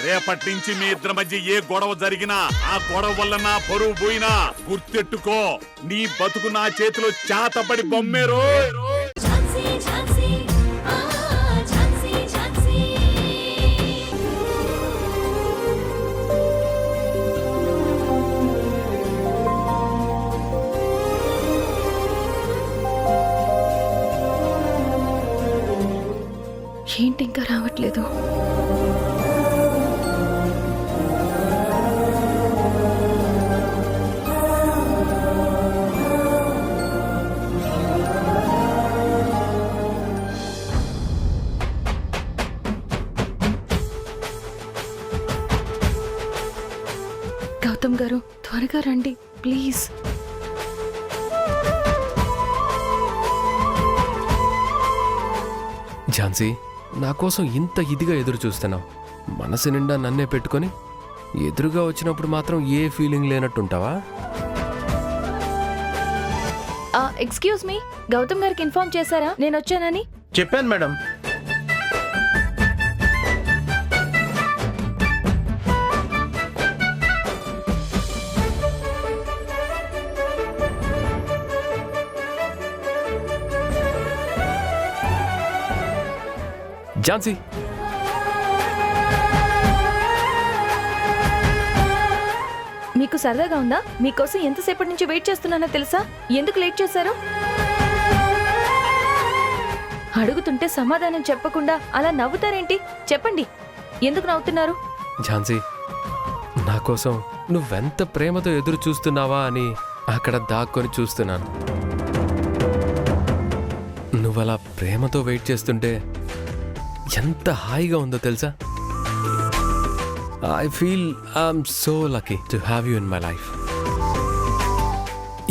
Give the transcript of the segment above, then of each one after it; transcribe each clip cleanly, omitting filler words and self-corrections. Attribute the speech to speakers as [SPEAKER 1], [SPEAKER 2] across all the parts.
[SPEAKER 1] రేపటి నుంచి మీ ఇద్దరి మధ్య ఏ గొడవ జరిగినా ఆ గొడవ వల్ల నా పరువు పోయినా గుర్తెట్టుకో, నీ బతుకు నా చేతిలో చాతపడి బొమ్మేరో.
[SPEAKER 2] ఏంటి ఇంకా రావట్లేదు? గౌతమ్ గారు త్వరగా రండి ప్లీజ్.
[SPEAKER 3] ఝాన్సీ, నా కోసం ఇంత ఇదిగా ఎదురు చూస్తున్నావు. మనసు నిండా నన్నే పెట్టుకొని ఎదురుగా వచ్చినప్పుడు మాత్రం ఏ ఫీలింగ్ లేనట్టుంటావా?
[SPEAKER 2] ఎక్స్క్యూజ్ మీ, గౌతమ్ గారికి ఇన్ఫార్మ్ చేశారా నేను వచ్చానని?
[SPEAKER 4] చెప్పాను మేడం.
[SPEAKER 3] ఝాన్సీ,
[SPEAKER 2] మీకు సరదాగా ఉందా? మీకోసం ఎంతసేపటి నుంచి వెయిట్ చేస్తున్నానో తెలుసా? ఎందుకు లేట్ చేశారు? అడుగుతుంటే సమాధానం చెప్పకుండా అలా నవ్వుతారేంటి? చెప్పండి, ఎందుకు నవ్వుతున్నారు?
[SPEAKER 3] ఝాన్సీ, నా కోసం నువ్వెంత ప్రేమతో ఎదురు చూస్తున్నావా అని అక్కడ దాక్కొని చూస్తున్నాను. నువ్వలా ప్రేమతో వెయిట్ చేస్తుంటే ఎంత హాయిగా ఉందో తెలుసా? I feel I'm so lucky to have you in my life.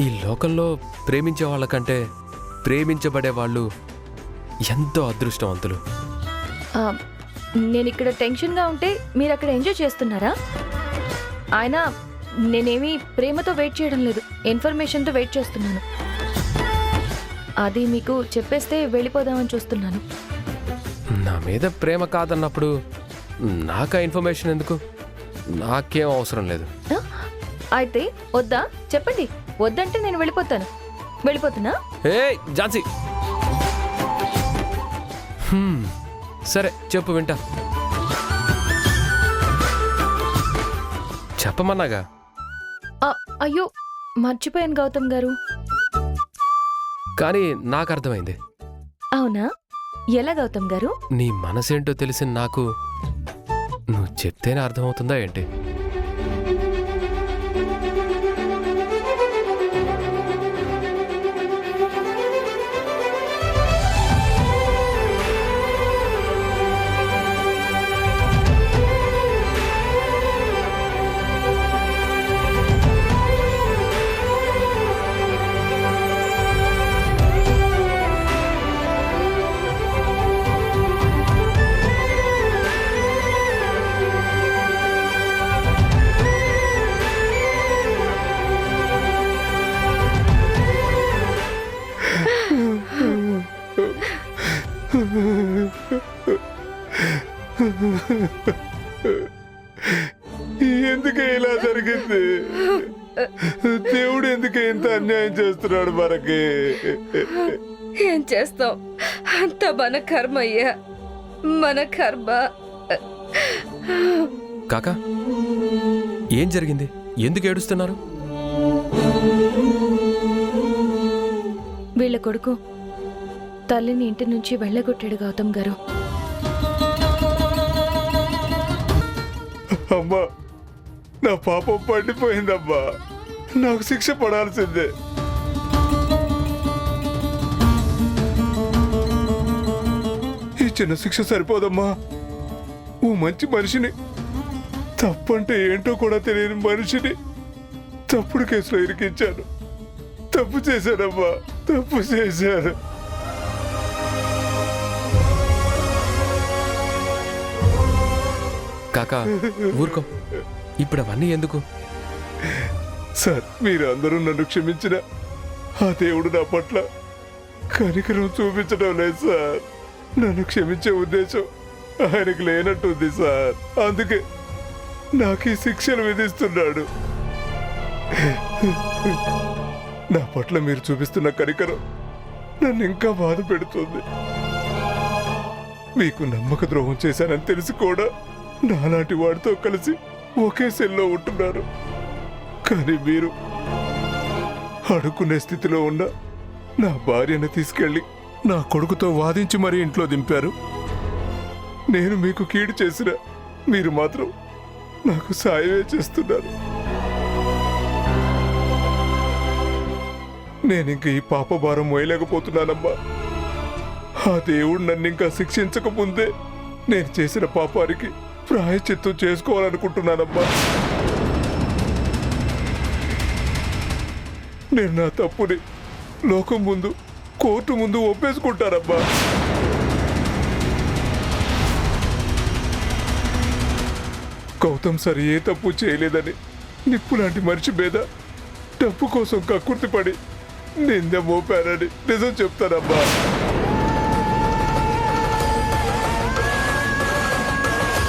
[SPEAKER 3] ఈ లోకంలో ప్రేమించే వాళ్ళకంటే ప్రేమించబడే వాళ్ళు ఎంతో అదృష్టవంతులు.
[SPEAKER 2] నేను ఇక్కడ టెన్షన్గా ఉంటే మీరు అక్కడ ఎంజాయ్ చేస్తున్నారా? ఆయన నేనేమి ప్రేమతో వెయిట్ చేయడం లేదు, ఇన్ఫర్మేషన్తో వెయిట్ చేస్తున్నాను. అది మీకు చెప్పేస్తే వెళ్ళిపోదామని చూస్తున్నాను.
[SPEAKER 3] నా మీద ప్రేమ కాదన్నప్పుడు నాకా ఇన్ఫర్మేషన్ ఎందుకు? నాకేం అవసరం లేదు.
[SPEAKER 2] అయితే వద్దా? చెప్పండి, వద్దంటే నేను వెళ్ళిపోతాను. వెళ్ళిపోతున్నా?
[SPEAKER 3] ఏ ఝాన్సీ, సరే చెప్పు, వింటా. చెప్పమన్నాగా.
[SPEAKER 2] అయ్యో మర్చిపోయాను గౌతమ్ గారు.
[SPEAKER 3] కానీ నాకు అర్థమైంది.
[SPEAKER 2] అవునా? ఎలా గౌతమ్ గారు?
[SPEAKER 3] నీ మనసేంటో తెలిసిన నాకు నువ్వు చెప్తేనే అర్థమవుతుందా ఏంటి?
[SPEAKER 5] ఎందుకు ఇలా జరిగింది? దేవుడు ఎందుకు ఇంత అన్యాయం చేస్తున్నాడు మనకి?
[SPEAKER 6] ఏం చేస్తాం, అంత మన కర్మ అయ్యా, మన కర్మ.
[SPEAKER 3] కాకా, ఏం జరిగింది? ఎందుకు ఏడుస్తున్నారు?
[SPEAKER 2] వీళ్ళ కొడుకు తల్లిని ఇంటి నుంచి వెళ్ళగొట్టాడు గౌతమ్ గారు.
[SPEAKER 5] అమ్మా, నా పాపం పండిపోయిందమ్మా. నాకు శిక్ష పడాల్సిందే. ఈ చిన్న శిక్ష సరిపోదమ్మా. ఓ మంచి మనిషిని, తప్పంటే ఏంటో కూడా తెలియని మనిషిని తప్పుడు కేసులో ఇరికించాను. తప్పు చేశానమ్మా, తప్పు చేశాను.
[SPEAKER 3] కాకా ఊరుకో, ఇప్పుడు అవన్నీ ఎందుకు?
[SPEAKER 5] సార్, మీరు అందరూ నన్ను క్షమించిన ఆ దేవుడు నా పట్ల కనికరం చూపించడం లేదు సార్. నన్ను క్షమించే ఉద్దేశం ఆయనకు లేనట్టుంది సార్. అందుకే నాకు ఈ శిక్షలు విధిస్తున్నాడు. నా పట్ల మీరు చూపిస్తున్న కనికరం నన్ను ఇంకా బాధ పెడుతుంది. మీకు నమ్మక ద్రోహం చేశానని తెలిసి కూడా నాలాంటి వాడితో కలిసి ఒకే సెల్లో ఉంటున్నారు. కానీ మీరు అడుక్కునే స్థితిలో ఉన్న నా భార్యను తీసుకెళ్లి నా కొడుకుతో వాదించి మరీ ఇంట్లో దింపారు. నేను మీకు కీడు చేసిన మీరు మాత్రం నాకు సాయమే చేస్తున్నారు. నేనింక ఈ పాప భారం మోయలేకపోతున్నానమ్మా. ఆ దేవుడు నన్ను ఇంకా శిక్షించకముందే నేను చేసిన పాపానికి ప్రాయశ్చిత్తం చేసుకోవాలనుకుంటున్నానమ్మా. నేను నా తప్పుని లోకం ముందు, కోర్టు ముందు ఒప్పేసుకుంటానమ్మా. గౌతమ్ సరి ఏ తప్పు చేయలేదని నిప్పు లాంటి మనిషి మీద డబ్బు కోసం కక్కుర్తి పడి నింద మోపానని నిజం చెప్తానమ్మా.